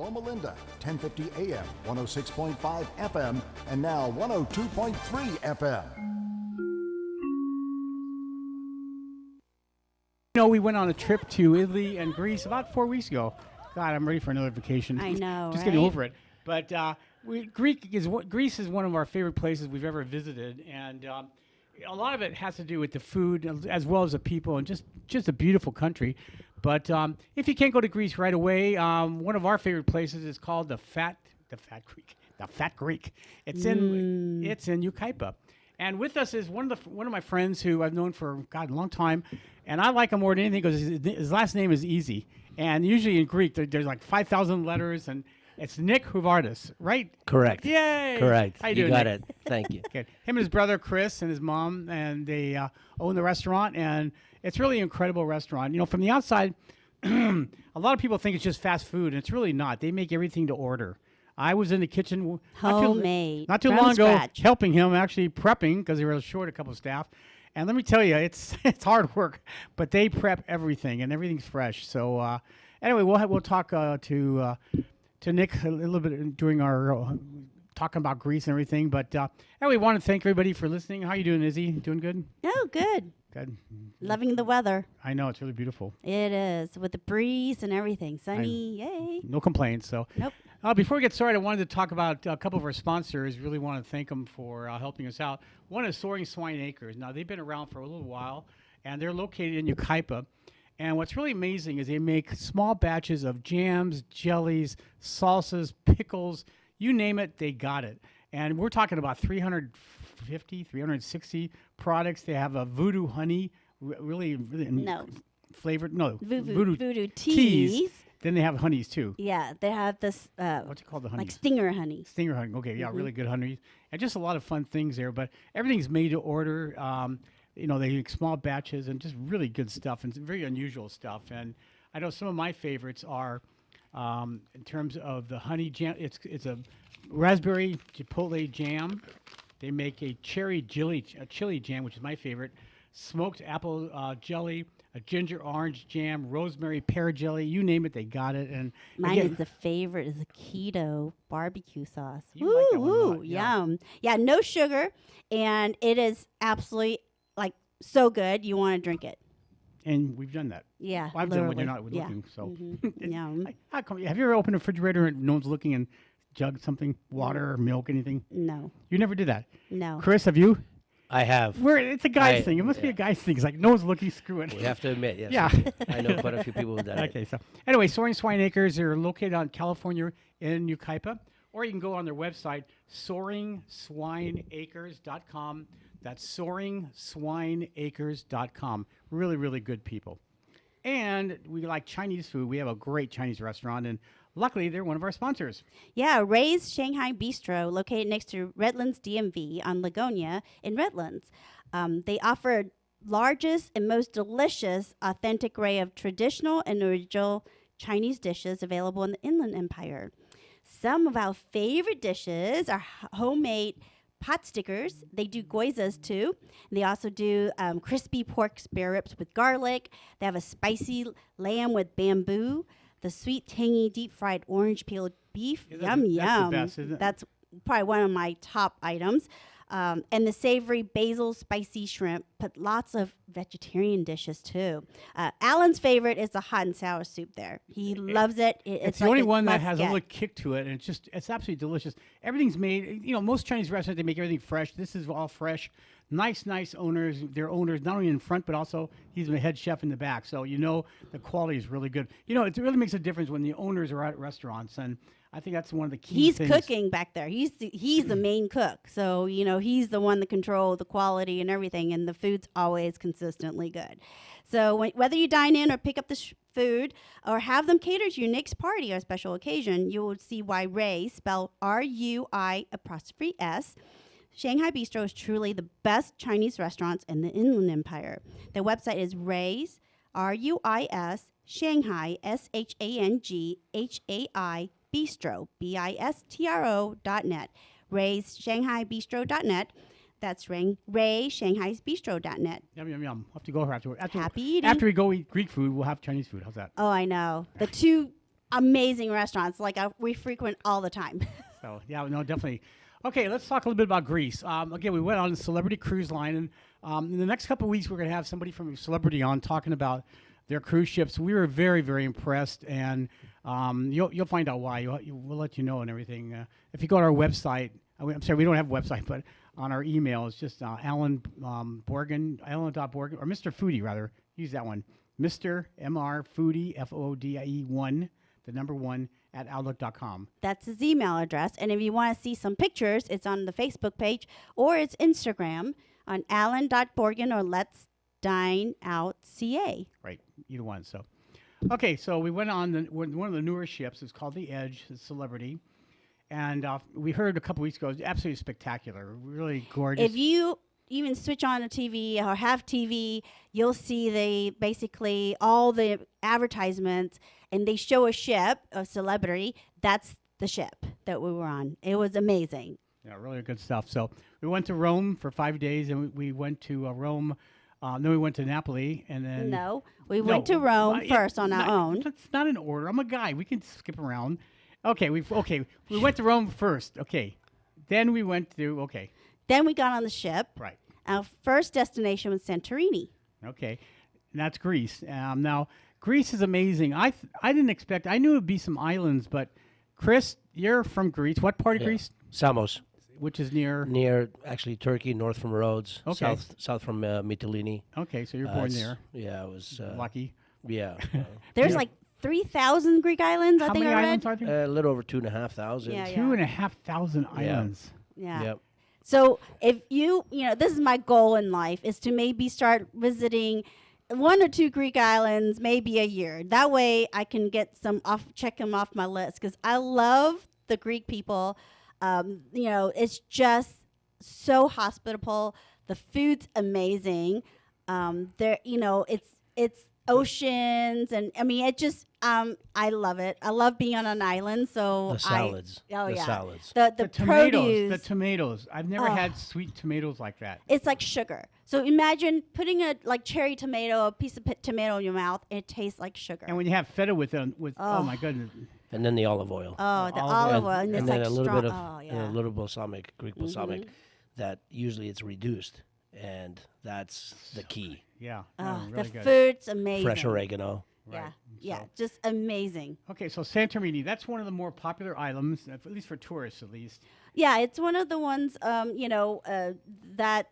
Loma Linda, 1050 AM, 106.5 FM, and now 102.3 FM. You know, we went on a trip to Italy and Greece about 4 weeks ago. God, I'm ready for another vacation. I know, Just right? getting over it. But Greece is one of our favorite places we've ever visited, and a lot of it has to do with the food as well as the people, and just a beautiful country. But if you can't go to Greece right away, one of our favorite places is called the Fat Greek. It's in Yucaipa. And with us is one of my friends who I've known for a long time, and I like him more than anything because his last name is easy. And usually in Greek, there's like 5,000 letters, and it's Nick Huvardis, right? Correct. Yay! Correct. How you doing, got Nick? it. Thank you. Okay. Him and his brother Chris and his mom, and they own the restaurant, and it's really an incredible restaurant. You know, from the outside, a lot of people think it's just fast food, and it's really not. They make everything to order. I was in the kitchen Homemade. not too from long ago, scratch. helping him actually prepping because they were short a couple of staff. And let me tell you, it's hard work, but they prep everything, and everything's fresh. So anyway, we'll talk to Nick a little bit during our talking about Greece and everything. But anyway, we want to thank everybody for listening. How you doing, Izzy? Doing good? Oh, good. Good. Loving the weather. I know, it's really beautiful. It is, with the breeze and everything. Sunny, yay. No complaints. So Nope. Before we get started, I wanted to talk about a couple of our sponsors. Really want to thank them for helping us out. One is Soaring Swine Acres. Now, they've been around for a little while, and they're located in Yucaipa. And what's really amazing is they make small batches of jams, jellies, salsas, pickles, you name it, they got it. And we're talking about 360 products. They have a voodoo honey, really No. flavored. No, Voodoo teas. Then they have honeys too. Yeah, they have this, What's it called? The honeys? like stinger honey. Stinger honey. Okay, yeah, really good honey. And just a lot of fun things there. But everything's made to order. You know, they make small batches and just really good stuff and very unusual stuff. And I know some of my favorites are, in terms of the honey jam, it's a raspberry chipotle jam. They make a cherry chili jam, which is my favorite. Smoked apple jelly, a ginger orange jam, rosemary pear jelly. You name it, they got it. And Mine again, is the favorite, is the keto barbecue sauce. You like that one a lot, yeah. Yum. Yeah, no sugar, and it is absolutely, like, so good, you want to drink it. and we've done that. Yeah, Well, I've done it when you're not literally. looking. So, Yum. how come? Have you ever opened a refrigerator and no one's looking and jugged something, water or milk, anything? No, You never did that. no. Chris, have you? I have. It's a guy's thing. It must be a guy's thing. It's like no one's looking. Screw it. We have to admit, yes. Yeah. I know quite a few people who've done it. Okay, so anyway, Soaring Swine Acres, they're located on California in Yucaipa, or you can go on their website, soaringswineacres.com. That's soaringswineacres.com. Really, really good people. And we like Chinese food. We have a great Chinese restaurant, and luckily they're one of our sponsors. Yeah, Ray's Shanghai Bistro, located next to Redlands DMV on Lagonia in Redlands. They offer largest and most delicious authentic array of traditional and original Chinese dishes available in the Inland Empire. Some of our favorite dishes are homemade pot stickers. They do goizas too. They also do crispy pork spare ribs with garlic. They have a spicy lamb with bamboo. The sweet, tangy, deep-fried orange peeled beef. Yeah, Yum, that's yum. the best, isn't it? That's probably one of my top items. And the savory basil spicy shrimp, but lots of vegetarian dishes too. Allan's favorite is the hot and sour soup there. He loves it. It's the like only a one that must has get. a little kick to it, and it's absolutely delicious. Everything's made, most Chinese restaurants, they make everything fresh. This is all fresh. Nice owners. They're owners not only in front, but also he's the head chef in the back. So the quality is really good. It really makes a difference when the owners are at restaurants, and I think that's one of the key He's things. cooking back there. He's the main cook. So, he's the one that controls the quality and everything, and the food's always consistently good. So whether you dine in or pick up the food or have them cater to your next party or special occasion, you will see why Ray, spelled RUI''S, Shanghai Bistro is truly the best Chinese restaurants in the Inland Empire. Their website is Ray's, RUIS, Shanghai, SHANGHAI, Bistro, BISTRO.net. Ray's ShanghaiBistro.net. That's RayShanghaiBistro.net. Yum, yum, yum. We'll have to go afterward. Happy eating. After we go eat Greek food, we'll have Chinese food. How's that? Oh, I know. The two amazing restaurants. Like we frequent all the time. So yeah, no, definitely. Okay, let's talk a little bit about Greece. Again, we went on a celebrity cruise line, and in the next couple of weeks, we're going to have somebody from Celebrity on talking about their cruise ships. We were very, very impressed, and you'll find out why. We'll let you know and everything. If you go to our website, I'm sorry, we don't have a website, but on our email, it's just Allan Borgen, Allan.Borgen, or Mr. Foodie, rather. Use that one. Mr. M.R. Foodie, F-O-O-D-I-E 1, the number 1, at outlook.com. That's his email address. And if you want to see some pictures, it's on the Facebook page or it's Instagram on Allan.Borgen or Let's Dine Out CA. Right, either one. So, okay, so we went on one of the newer ships. It's called the Edge, the Celebrity. And we heard a couple weeks ago, it's absolutely spectacular, really gorgeous. If you even switch on a TV or have TV, you'll see basically all the advertisements, and they show a ship, a celebrity. That's the ship that we were on. It was amazing. Yeah, really good stuff. So we went to Rome for 5 days, and we went to Rome. Then we went to Napoli, and then we went to Rome first on our own. It's not in order. I'm a guy. We can skip around. Okay, we went to Rome first. Okay, then we went to Then we got on the ship. Right. Our first destination was Santorini. Okay, and that's Greece. Now Greece is amazing. I didn't expect. I knew it'd be some islands, but Chris, you're from Greece. What part of Greece? Samos. Which is near actually Turkey, north from Rhodes, okay. south from Mytilene. Okay, so you're born there. Yeah, I was lucky. Yeah. There's like 3,000 Greek islands. How I think many I read. islands are there? a little over 2,500. Yeah. 2,500 islands. Yeah. Yep. So if this is my goal in life, is to maybe start visiting 1 or 2 Greek islands, maybe a year. That way I can get check them off my list, because I love the Greek people. It's just so hospitable. The food's amazing. It's oceans, and I mean, it just I love it. I love being on an island. So the salads. Salads. The tomatoes. Produce. The tomatoes. I've never had sweet tomatoes like that. It's like sugar. So imagine putting a cherry tomato, a piece of tomato in your mouth, and it tastes like sugar. And when you have feta with oh my goodness. And then the olive oil. Oh, the olive oil, and it's then like a little bit of and a little balsamic, Greek balsamic, that usually it's reduced, and that's the key. Yeah. The really good. food's amazing. Fresh oregano. Right. Yeah, just amazing. Okay, so Santorini, that's one of the more popular islands, at least for tourists, at least. Yeah, it's one of the ones, that,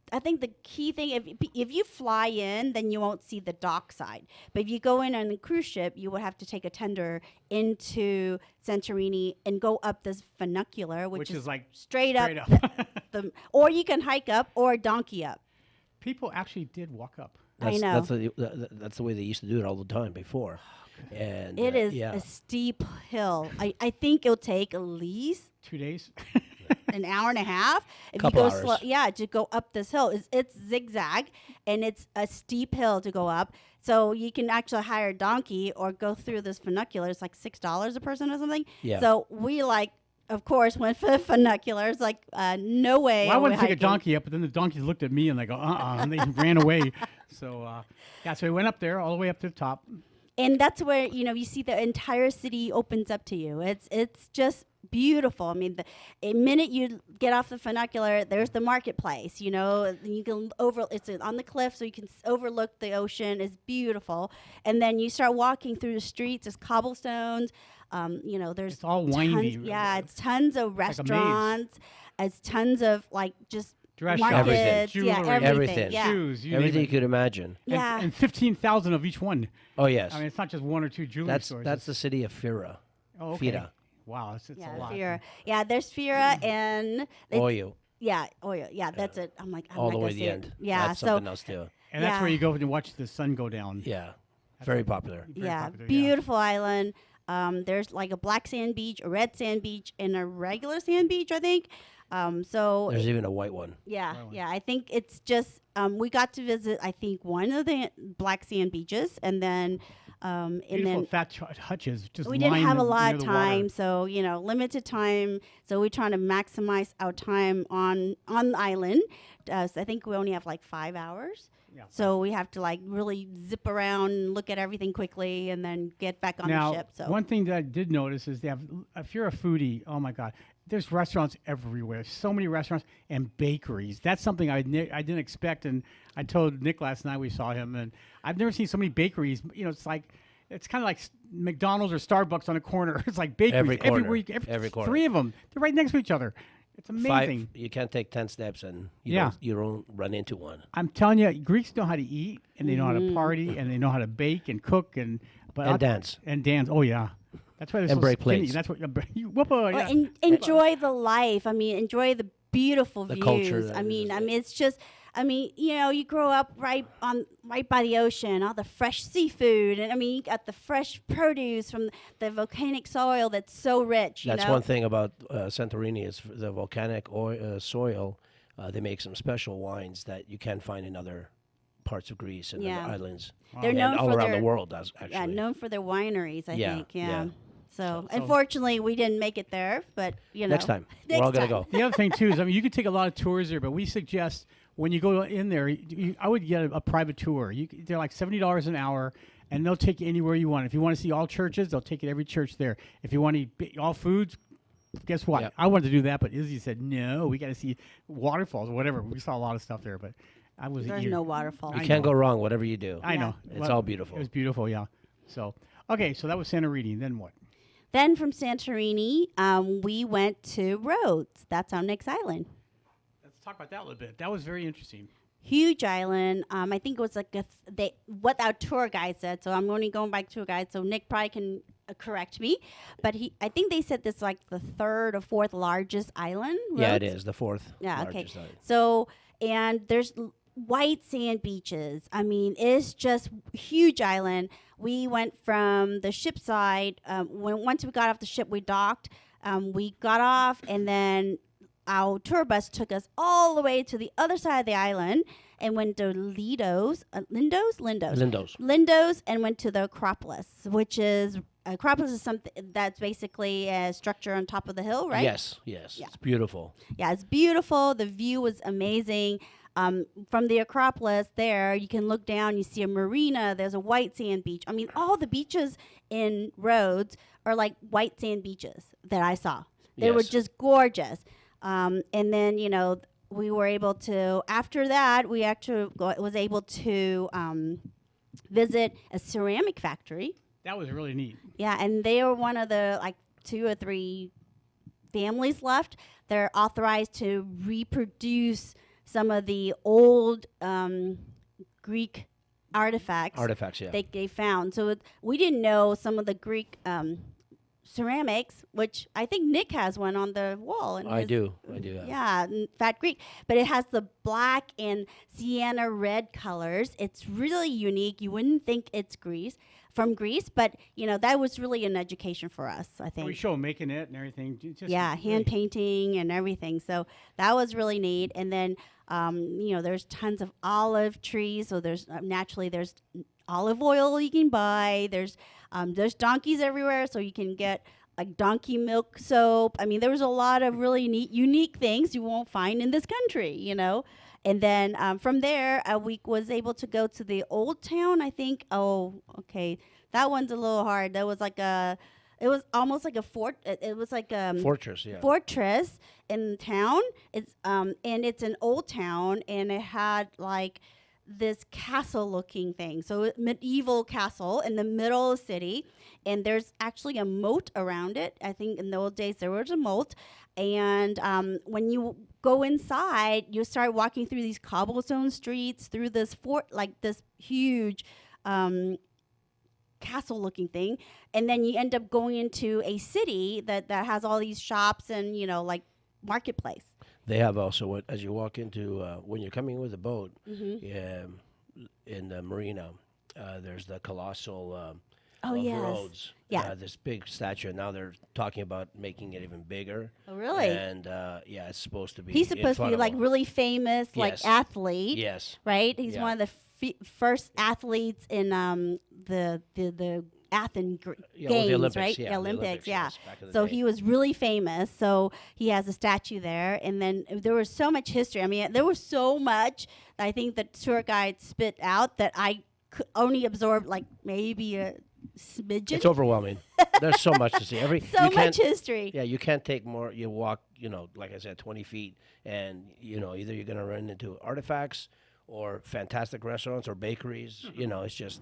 I think the key thing, if you fly in, then you won't see the dock side. But if you go in on a cruise ship, you would have to take a tender into Santorini and go up this funicular, which is like straight up. Or you can hike up or donkey up. People actually did walk up. I know. That's the way they used to do it all the time before. And it is a steep hill. I think it'll take at least 2 days. an hour and a half. If Couple you go hours. to go up this hill. It's zigzag, and it's a steep hill to go up. So you can actually hire a donkey or go through this funicular. It's like $6 a person or something. Yeah. So we of course, went for the funicular. It's like, no way. Well, I wanted to take a donkey up, but then the donkeys looked at me and they go, and they ran away. So, so we went up there, all the way up to the top. And that's where, you see the entire city opens up to you. It's just beautiful. I mean, the minute you get off the funicular, there's the marketplace. You can it's on the cliff, so you can overlook the ocean. It's beautiful. And then you start walking through the streets. There's cobblestones. There's it's all windy. It's tons of restaurants. It's tons of just dress markets. Jewelry, everything. Yeah. Shoes, everything you could imagine. Yeah. And 15,000 of each one. Oh yes. I mean, it's not just 1 or 2 jewelry stores. That's the city of Fira. Oh, okay. Fira. Wow, it's a lot. Fira. Yeah, there's Fira and Oyo. Yeah, Oyo. Yeah, that's it. I'm like, I'm all not the way gonna to the say end. it. Yeah, that's so something else too. And that's where you go to watch the sun go down. Yeah, very popular. Very popular, beautiful island. There's like a black sand beach, a red sand beach, and a regular sand beach, I think. So there's even a white one. Yeah. I think it's just we got to visit, I think, one of the black sand beaches, and then beautiful fat hutches. Just we didn't have a lot of time, water. so limited time. So we're trying to maximize our time on the island. So I think we only have like 5 hours. Yeah. So we have to like really zip around and look at everything quickly and then get back on Now, the ship. So one thing that I did notice is they have, if you're a foodie, oh my God, there's restaurants everywhere. So many restaurants and bakeries. That's something I didn't expect. And I told Nick last night, we saw him, and I've never seen so many bakeries. You know, it's kind of like McDonald's or Starbucks on a corner. It's like bakeries Every corner. every week. Every corner. 3 of them. They're right next to each other. It's amazing. You can't take 10 steps and Yeah. you don't run into one. I'm telling you, Greeks know how to eat, and they know how to party, and they know how to bake and cook, and dance. and dance. Oh yeah, that's why they're And so break skinny. plates. That's what yeah. enjoy the life. I mean, enjoy the beautiful The views. culture that I mean, is- it's just. I mean, you know, you grow up right by the ocean, all the fresh seafood, and I mean, you got the fresh produce from the volcanic soil that's so rich. That's you know? one thing about Santorini is the volcanic soil. They make some special wines that you can't find in other parts of Greece and Yeah. other islands. They're and known all for around their, the world, actually. Yeah, known for their wineries. I Yeah, think. yeah. So unfortunately, we didn't make it there, but you know, Next time. We're next all going to time. go. The other thing too is, I mean, you could take a lot of tours there, but we suggest when you go in there, I would get a private tour. They're like $70 an hour, and they'll take you anywhere you want. If you want to see all churches, they'll take you to every church there. If you want to eat all foods, guess what? Yep. I wanted to do that, but Izzy said no. We got to see waterfalls or whatever. We saw a lot of stuff there, but I was. There's no waterfall. You I can't know. go wrong, whatever you do. I know. It's all beautiful. It was beautiful, yeah. So okay, so that was Santorini. Then what? Then from Santorini, we went to Rhodes. That's on Nick's Island. Let's talk about that a little bit. That was very interesting. Huge island. I think it was like what our tour guide said. So I'm only going by tour guide. So Nick probably can correct me, but I think they said this like the 3rd or 4th largest island. Yeah, it Rhodes? is. The 4th Yeah. Okay. largest island. So and there's white sand beaches. I mean, it's just huge island. We went from the ship side. Once we got off the ship, we docked. We got off, and then our tour bus took us all the way to the other side of the island and went to Lindos, and went to the Acropolis, which is Acropolis is something that's basically a structure on top of the hill, right? Yes. Yeah. It's beautiful. Yeah, it's beautiful. The view was amazing. From the Acropolis there, you can look down, you see a marina, there's a white sand beach. I mean, all the beaches in Rhodes are like white sand beaches that I saw. They were Yes. just gorgeous. And then, you know, we were able to, after that, we actually was able to visit a ceramic factory. That was really neat. Yeah, and they are one of the like 2 or 3 families left. They're authorized to reproduce some of the old Greek artifacts. Yeah. They found. So we didn't know some of the Greek ceramics, which I think Nick has one on the wall. I do. Yeah, Fat Greek. But it has the black and sienna red colors. It's really unique. You wouldn't think it's from Greece, but you know that was really an education for us. I think. We show 'em making it and everything. Just Yeah, really- hand painting and everything. So that was really neat. And then, you know, there's tons of olive trees. So there's naturally there's olive oil you can buy. There's donkeys everywhere, so you can get like donkey milk soap. I mean, there was a lot of really neat, unique things you won't find in this country, you know. And then from there, we was able to go to the old town. I think. Oh, okay, that one's a little hard. That was like it was almost like a fort. It was like Fortress, yeah. fortress in the town. It's and it's an old town, and it had like this castle-looking thing. So medieval castle in the middle of the city, and there's actually a moat around it. I think in the old days there was a moat, and when you go inside, you start walking through these cobblestone streets through this fort, like this huge castle-looking thing, and then you end up going into a city that has all these shops and like marketplace. They have also, as you walk into, when you're coming with a boat in the marina, there's the colossal of yes. Rhodes. Yeah. This big statue. Now they're talking about making it even bigger. Oh, really? And yeah, it's supposed to be. He's supposed to be like really famous, like Yes. athlete. Yes. Right? He's Yeah. one of the first athletes in the Athens Yeah, Games, the Olympics, right? yeah, The Olympics, yeah. yes, back in the So day. he was really famous. So he has a statue there. And then there was so much history. I mean, there was so much that I think the tour guide spit out that I could only absorb like maybe a smidgen. It's overwhelming. There's so much to see. So you much can't, history. Yeah, you can't take more. You walk, like I said, 20 feet, and either you're gonna run into artifacts or fantastic restaurants or bakeries. It's just.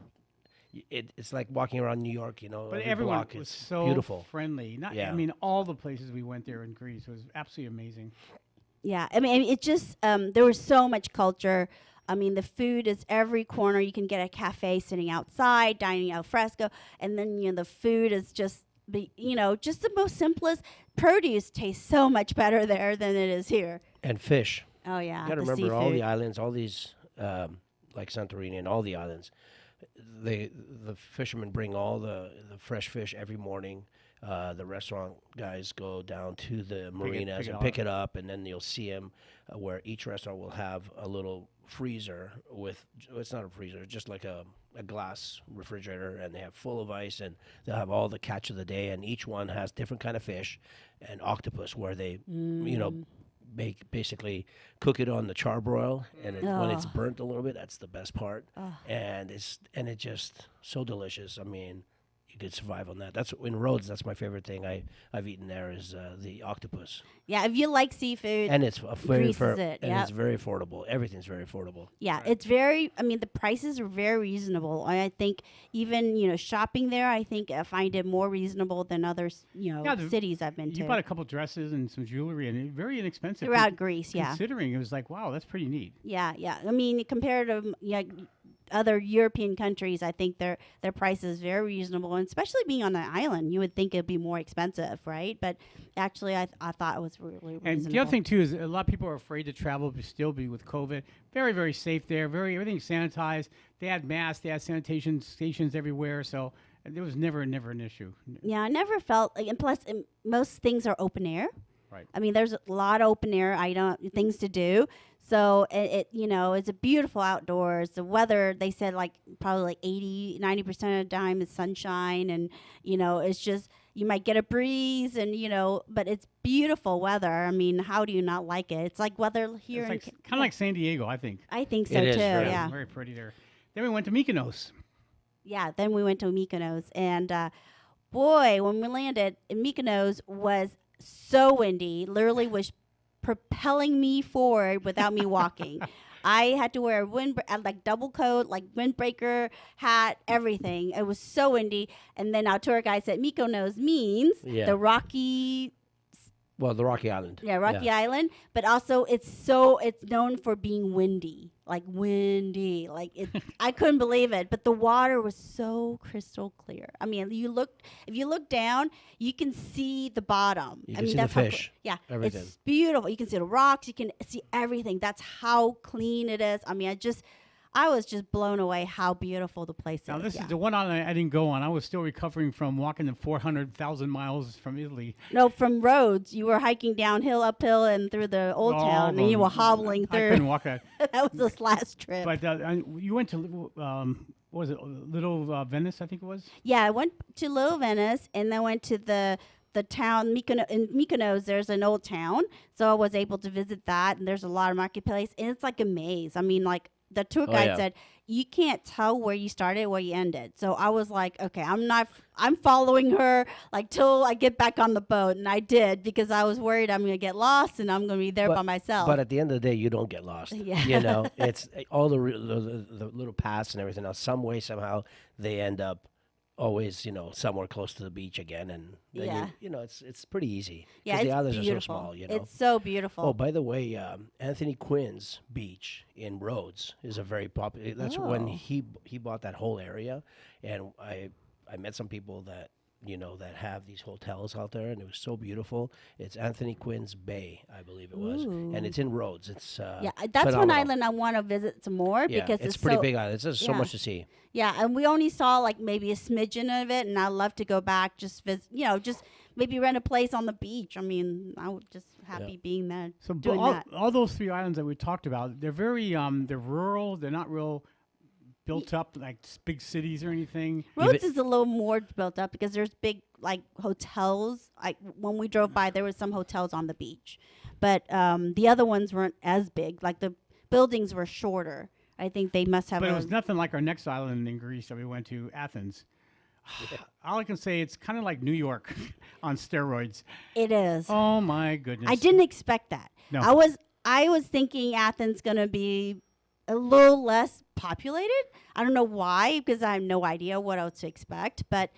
It's like walking around New York, But every everyone block was is so beautiful. friendly. Yeah. I mean, all the places we went there in Greece was absolutely amazing. Yeah, I mean, it just there was so much culture. I mean, the food is every corner. You can get a cafe sitting outside, dining al fresco, and then the food is just just the most simplest. Produce tastes so much better there than it is here. And fish. Oh yeah, You got to the remember all the seafood. islands, all these like Santorini and all the islands. The fishermen bring all the fresh fish every morning. The restaurant guys go down to the marinas and pick it up, and then you'll see them where each restaurant will have a little freezer it's not a freezer, just like a glass refrigerator, and they have full of ice, and they'll have all the catch of the day, and each one has different kind of fish and octopus where they basically cook it on the charbroil, and when it's burnt a little bit, that's the best part. And it's just so delicious. I mean, you could survive on that. That's in Rhodes. That's my favorite thing I've eaten there is the octopus. Yeah, if you like seafood, And it's Greece is it. and Yep. it's very affordable. Everything's very affordable. Yeah, it's very. I mean, the prices are very reasonable. I think even shopping there, I think I find it more reasonable than other cities I've been to. You bought a couple dresses and some jewelry, and very inexpensive. Throughout Greece, yeah. Considering it was like, wow, that's pretty neat. Yeah. I mean, compared to other European countries, I think their price is very reasonable, and especially being on an island, you would think it'd be more expensive, right? But actually, I thought it was really reasonable. And the other thing too is a lot of people are afraid to travel, but still be with COVID. Very, very safe there. Everything's sanitized. They had masks. They had sanitation stations everywhere. So there was never an issue. Yeah, I never felt and plus most things are open air. Right. I mean, there's a lot of open air things to do. So it's a beautiful outdoors. The weather, they said probably 80-90% of the time is sunshine, and it's just you might get a breeze, and but it's beautiful weather. I mean, how do you not like it? It's like weather here. It's kind of like San Diego, I think. I think so It is too. very- Yeah. Very pretty there. Then we went to Mykonos. Yeah, then we went to Mykonos, and boy, when we landed in Mykonos was so windy. Literally was propelling me forward without me walking. I had to wear a double coat, windbreaker, hat, everything. It was so windy. And then our tour guide said Mykonos means the rocky. Well, the Rocky Island. Yeah, Rocky Island, but also it's known for being windy, windy. I couldn't believe it, but the water was so crystal clear. I mean, if you look down, you can see the bottom. You I can mean, see that's the how fish. yeah, everything. it's beautiful. You can see the rocks. You can see everything. That's how clean it is. I mean, I was just blown away how beautiful the place Now, is. this yeah. is the one I didn't go on. I was still recovering from walking the 400,000 miles from Italy. No, from roads. You were hiking downhill, uphill, and through the old town, and you were hobbling I couldn't through. walk that. That was this last trip. But you went to, what was it, Little Venice, I think it was? Yeah, I went to Little Venice, and then went to the town Mykonos. In Mykonos, there's an old town, so I was able to visit that. And there's a lot of marketplace, and it's like a maze. I mean, the tour guide said, you can't tell where you started, where you ended. So I was like, okay, I'm following her till I get back on the boat, and I did because I was worried I'm going to get lost and I'm going to be there by myself. But at the end of the day, you don't get lost. Yeah. It's all the little paths and everything else. Some way, somehow, they end up always, somewhere close to the beach again, and then it's pretty easy. Yeah, 'cause the it's islands beautiful. are so small, It's so beautiful. Oh, by the way, Anthony Quinn's beach in Rhodes is a very popular. That's when he bought that whole area, and I met some people that that have these hotels out there, and it was so beautiful. It's Anthony Quinn's Bay, I believe it was, and it's in Rhodes. It's that's one phenomenal. island I want to visit some more because it's pretty big island. There's so much to see. Yeah, and we only saw maybe a smidgen of it, and I'd love to go back, just visit, just maybe rent a place on the beach. I mean, I was just happy being there. So doing that. all those three islands that we talked about, they're very they're rural. They're not real built up like big cities or anything. Rhodes is a little more built up because there's big like hotels. Like when we drove by, there was some hotels on the beach, but the other ones weren't as big. Like the buildings were shorter. I think they must have. But it was nothing like our next island in Greece that we went to, Athens. All I can say, it's kind of like New York on steroids. It is. Oh my goodness! I didn't expect that. No. I was thinking Athens gonna be a little less populated. I don't know why, because I have no idea what else to expect. But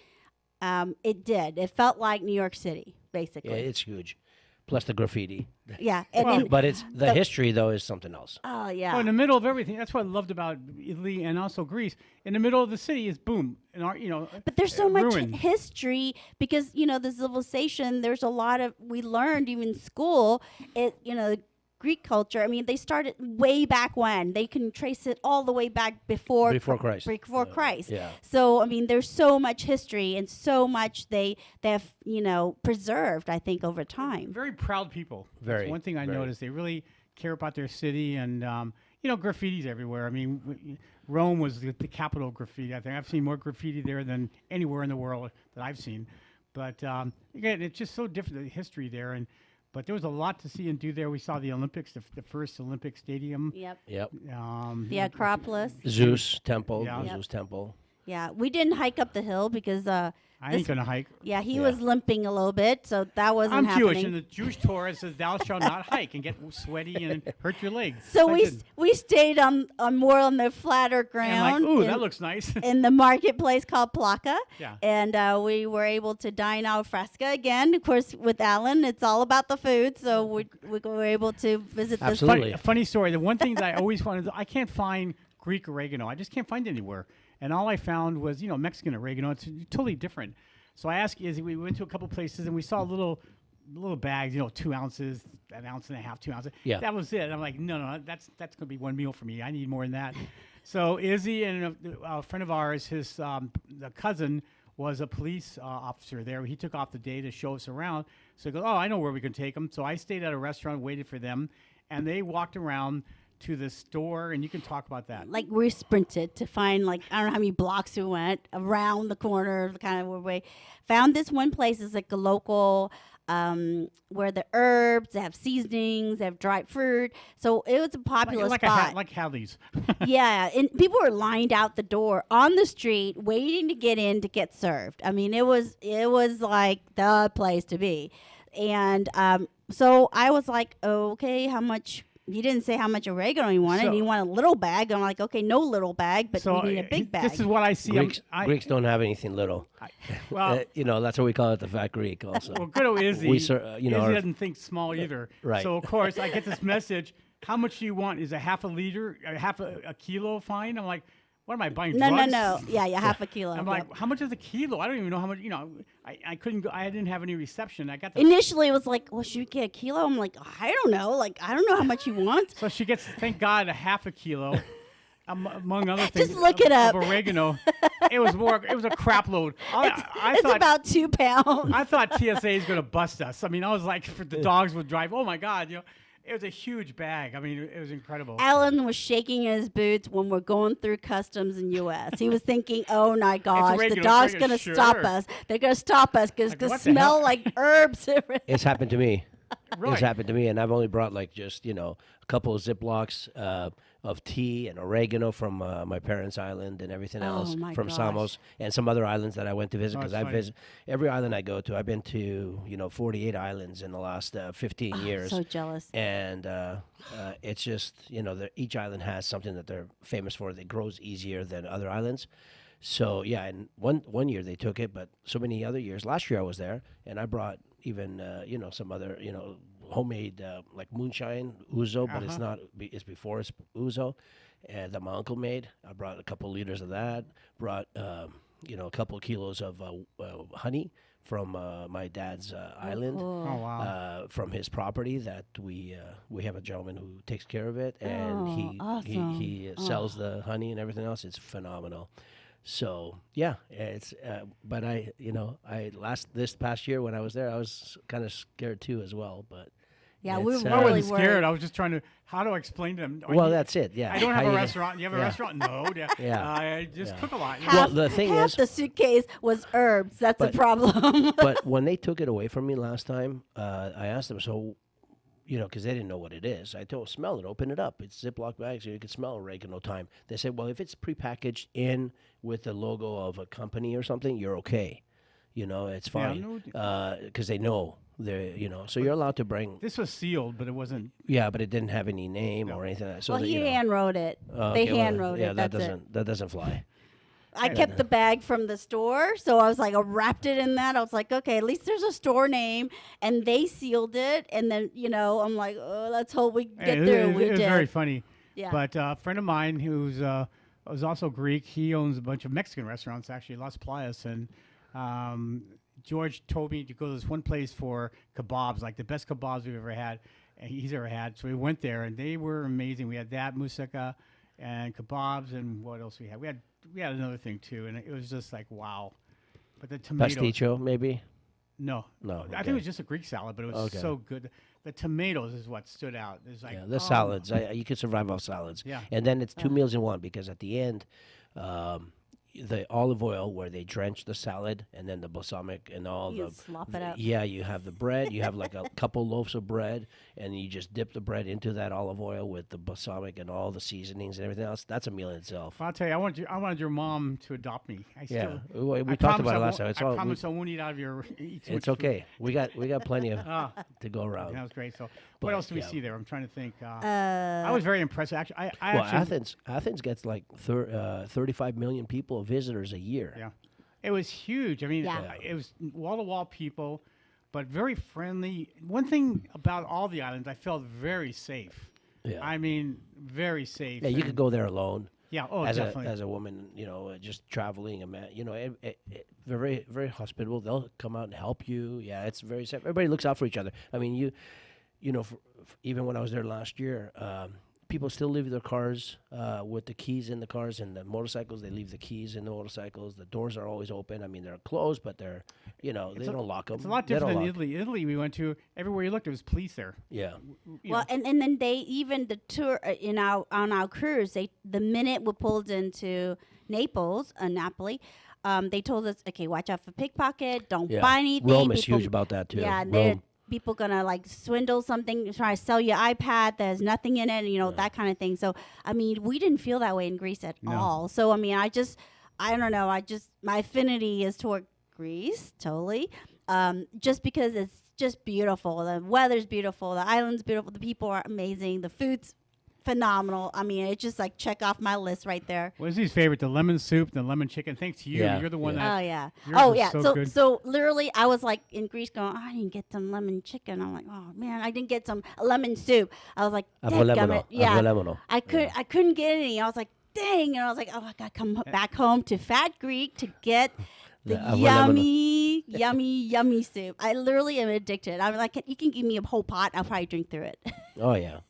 it did. It felt like New York City, basically. Yeah, it's huge. Plus the graffiti. Yeah, But it's the history though is something else. Oh yeah. Oh, in the middle of everything. That's what I loved about Italy and also Greece. In the middle of the city is boom, and But there's so much ruined. history because the civilization. There's a lot of we learned even in school. The Greek culture. I mean, they started way back when. They can trace it all the way back before Christ. Before Christ. Yeah. So I mean, there's so much history and so much they have preserved. I think over time. Very proud people. Very, That's one thing I very. noticed. They really care about their city, and graffiti's everywhere. I mean, Rome was the capital of graffiti. I think I've seen more graffiti there than anywhere in the world that I've seen. But again, it's just so different, the history there. But there was a lot to see and do there. We saw the Olympics, the first Olympic stadium. Yep. Yep. The Acropolis. Zeus temple. Yeah. The Yep. Zeus temple. Yeah, we didn't hike up the hill because I ain't gonna hike. yeah, he Yeah. was limping a little bit, so that wasn't I'm happening. Jewish, and the Jewish Torah says, "Thou shalt not hike and get sweaty and hurt your legs." So I we didn't. we stayed on more on the flatter And ground. like, ooh, in, that looks nice. in the marketplace called Plaka. Yeah. And we were able to dine al fresca again. Of course, with Allan, it's all about the food, so we were able to visit this. Absolutely. A funny story. The one thing that I always wanted, I can't find Greek oregano. I just can't find it anywhere. And all I found was, Mexican oregano. It's totally different. So I asked Izzy, we went to a couple places and we saw little bags, 2 ounces, an ounce and a half, 2 ounces. Yeah. That was it. And I'm like, no, that's going to be one meal for me. I need more than that. So Izzy and a friend of ours, his the cousin was a police officer there. He took off the day to show us around. So he goes, I know where we can take them. So I stayed at a restaurant, waited for them, and they walked around to the store, and you can talk about that. Like we sprinted to find I don't know how many blocks we went around the corner, kind of way. Found this one place. It's like a local where the herbs, they have seasonings, they have dried fruit. So it was a popular spot. Like Hallie's. Yeah, and people were lined out the door on the street waiting to get in to get served. I mean, it was like the place to be. And so I was like, okay, how much? He didn't say how much oregano he wanted. So- He wanted a little bag. I'm like, okay, no little bag, but So we need a big bag. This is what I see. Greeks don't have anything little. Well, That's what we call it, the fat Greek. Also. well, good old Izzy. We Izzy our- doesn't think small either. Right. So of course I get this message. How much do you want? Is a half a liter, half a kilo fine? I'm like, what am I buying? no, drugs? no. Yeah, half a kilo. I'm Yep. like, how much is a kilo? I don't even know how much. I couldn't go. I didn't have any reception. I got the. Initially, it was like, well, should we get a kilo? I'm like, I don't know. I don't know how much you want. So she gets, thank God, a half a kilo. Among other things, Just look it up. Of oregano. It was a crap load. It's thought, about 2 pounds. I thought TSA is going to bust us. I mean, I was like, for the dogs would drive. Oh my God, it was a huge bag. I mean, it was incredible. Allan was shaking in his boots when we're going through customs in U.S. He was thinking, oh my gosh, the oregano, dog's oregano, going to sure. stop us. They're going to stop us because Like, it's going to what the smell hell? like herbs. It's happened to me. Really? It's happened to me, and I've only brought just a couple of Ziplocs of tea and oregano from my parents' island and everything else my from gosh. Samos and some other islands that I went to visit Oh, because that's I funny. visit every island I go to. I've been to 48 islands in the last 15 years. So jealous. And it's just each island has something that they're famous for that grows easier than other islands. So yeah, and one year they took it, but so many other years. Last year I was there, and I brought even some other homemade like moonshine ouzo, but it's not. It's before it's ouzo, and that my uncle made. I brought a couple liters of that. Brought a couple kilos of honey from my dad's island. Oh wow. From his property that we have a gentleman who takes care of it, and Oh, awesome. he sells the honey and everything else. It's phenomenal. So yeah, it's but this past year when I was there, I was kind of scared too as well. But Yeah, we It's, were I really wasn't scared. worried. I was just trying to how to explain to them. Well, that's it. Yeah. I don't have How a you- restaurant. You have a yeah. restaurant? No. Yeah. Yeah. I just Yeah. cook a lot. Well, the thing half is- the suitcase was herbs. That's the But- problem. But when they took it away from me last time, I asked them, so, because they didn't know what it is. I told them, smell it, open it up. It's Ziploc bags, so you can smell oregano thyme. They said, well, if it's prepackaged in with the logo of a company or something, you're okay. It's fine. Because they know. So you're allowed to bring. This was sealed, but it wasn't. Yeah, but it didn't have any name or anything. So well, that, he hand wrote it. They hand wrote yeah, it. that That's doesn't it. that doesn't fly. I kept the bag from the store, so I was like, I wrapped it in that. I was like, okay, at least there's a store name, and they sealed it. And then, I'm like, oh, let's hope we get through. We It was did. very funny. Yeah. But a friend of mine who's was also Greek, he owns a bunch of Mexican restaurants, actually, Las Playas. And George told me to go to this one place for kebabs, like the best kebabs we've ever had, he's ever had. So we went there, and they were amazing. We had that, moussaka, and kebabs, and what else we had? We had another thing, too, and it was just like, wow. But the tomatoes. Pasticcio, maybe. No. No, I think okay. it was just a Greek salad, but it was Okay. so good. The tomatoes is what stood out. It's like, Yeah, the oh, salads. You could survive off salads. Yeah. And then it's two meals in one because at the end, the olive oil where they drench the salad and then the balsamic and all You the slop it up. Yeah, you have the bread. You have like a couple loaves of bread, and you just dip the bread into that olive oil with the balsamic and all the seasonings and everything else. That's a meal in itself. I'll tell you, I wanted your mom to adopt me. Yeah, Still, we I talked promise about it I last won't- time. It's I all promise I won't eat out of your. Eat too it's much food. okay. We got plenty of Ah, to go around. that was great. So, But, what else do we yeah. see there? I'm trying to think. I was very impressed. Actually, I Well, actually, Athens gets like 35 million people visitors a year. yeah, it was huge. I mean, Yeah. it was wall to wall people, but very friendly. One thing about all the islands, I felt very safe. Yeah. I mean, very safe. Yeah, you could and- go there alone. Yeah. Oh, as definitely. a woman, just traveling, a man, they're very very hospitable. They'll come out and help you. Yeah, it's very safe. Everybody looks out for each other. I mean, even when I was there last year, people still leave their cars with the keys in the cars, and the motorcycles they leave the keys in the motorcycles. The doors are always open. I mean, they're closed, but they're they don't lock them. It's a lot different than Italy. Italy, we went to, everywhere you looked, there was police there. Yeah, You Well, know. and then they even the tour on our cruise, the minute we pulled into Napoli, they told us, okay, watch out for pickpocket, don't yeah. buy anything. Rome is People- huge about that too. Yeah, and Rome. people gonna like swindle something, try to sell you iPad. There's nothing in it, that kind of thing. So I mean, we didn't feel that way in Greece at No. all. So I mean, I don't know. My affinity is toward Greece, totally. Just because it's just beautiful. The weather's beautiful. The island's beautiful. The people are amazing. The food's phenomenal. I mean, it's just like check off my list right there. What is his favorite? The lemon soup, the lemon chicken. Thanks to you. Yeah, You're the one yeah. Oh that. yeah. yours Oh was yeah. so So good. so literally, I was like in Greece going, I didn't get some lemon chicken. I'm like, oh man, I didn't get some lemon soup. I was like, Avolemeno, dadgummit. Yeah. avolemeno. I couldn't get any. I was like, dang. And I was like, oh, I gotta come back home to Fat Greek to get the The avolemeno. yummy soup. I literally am addicted. I'm like, you can give me a whole pot. I'll probably drink through it. Oh yeah.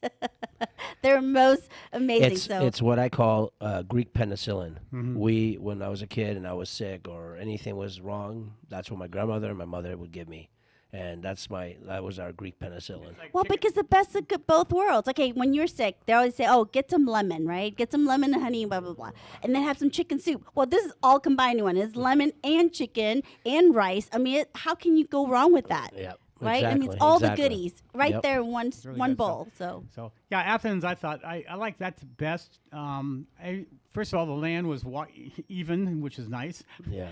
They're most amazing. It's what I call Greek penicillin. Mm-hmm. When I was a kid and I was sick or anything was wrong, that's what my grandmother and my mother would give me, and that was our Greek penicillin. Well, because the best of both worlds. Okay, when you're sick, they always say, oh, get some lemon, right? Get some lemon and honey, blah, blah, blah. And then have some chicken soup. Well, this is all combined in one. It's lemon and chicken and rice. I mean, how can you go wrong with that? Yeah, Right? I mean, it's exactly, all exactly. the goodies right Yep. there in one really one good stuff. bowl. So So yeah, Athens. I thought I like that best. First of all, the land was even, which is nice. Yeah.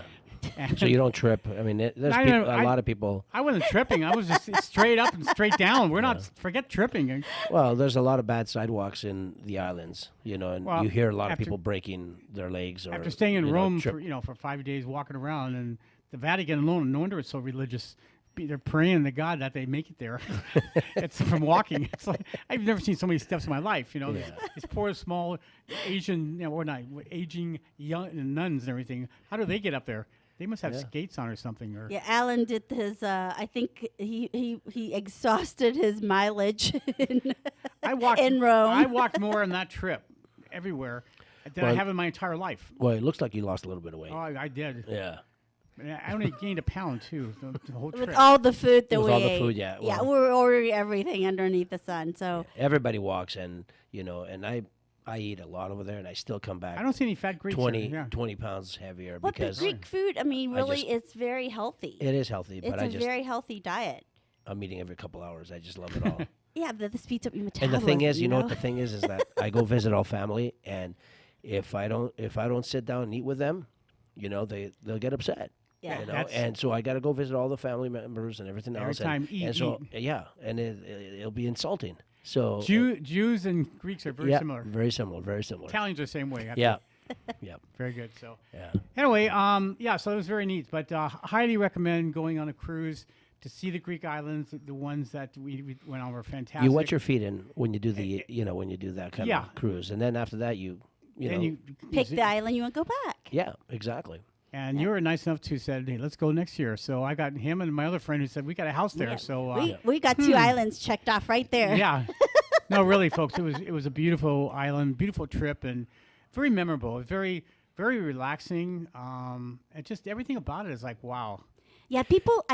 And So you don't trip. I mean, there's I people, know, a I- lot of people. I wasn't tripping. I was just straight up and straight down. We're not forget tripping. Well, there's a lot of bad sidewalks in the islands, and Well, you hear a lot of after- people breaking their legs. Or After staying in Rome trip- for 5 days, walking around, and the Vatican alone, no wonder it's so religious. They're praying to God that they make it there. It's from walking. It's like I've never seen so many steps in my life. These poor small Asian, or not aging young nuns and everything. How do they get up there? They must have Yeah. skates on or something. Or yeah, Alan did his. I think he exhausted his mileage in, I walked in Rome. I walked more on that trip everywhere than I Well- have in my entire life. Well, it looks like you lost a little bit of weight. Oh, I did. Yeah. And I only gained a pound too the whole trip. With all the food that With we all the ate. food, yeah, Yeah, well- we were ordering everything underneath the sun. So Everybody walks, and and I eat a lot over there, and I still come back I don't see any fat Greeks. 20, here. Yeah. 20 pounds heavier but the because Greek food, I mean, I really, just- it's very healthy. it is healthy. It's But a very healthy diet. I'm eating every couple hours. I just love it all. Yeah, but this speeds up your And metabolism. the thing is, you know what the thing is that I go visit all family, and if I don't sit down and eat with them, they'll get upset. Yeah. That's- And so I got to go visit all the family members and everything Every else. time and so yeah, and it'll be insulting. So Jews and Greeks are very yeah, similar. very similar, very similar. Italians are the same way. Yeah, yeah, Very good. So yeah. anyway, so it was very neat. But highly recommend going on a cruise to see the Greek islands. The ones that we went on were fantastic. You wet your feet in when you do the when you do that kind Yeah. of cruise, and then after that you Then know you Pick the island you want to go back. yeah, exactly. And you were nice enough to said, "Hey, let's go next year." So I got him and my other friend who said, "We got a house there." Yeah. So we got 2 islands checked off right there. yeah, no, really, folks, it was a beautiful island, beautiful trip, and very memorable. Very relaxing. And just everything about it is like wow. Yeah, people.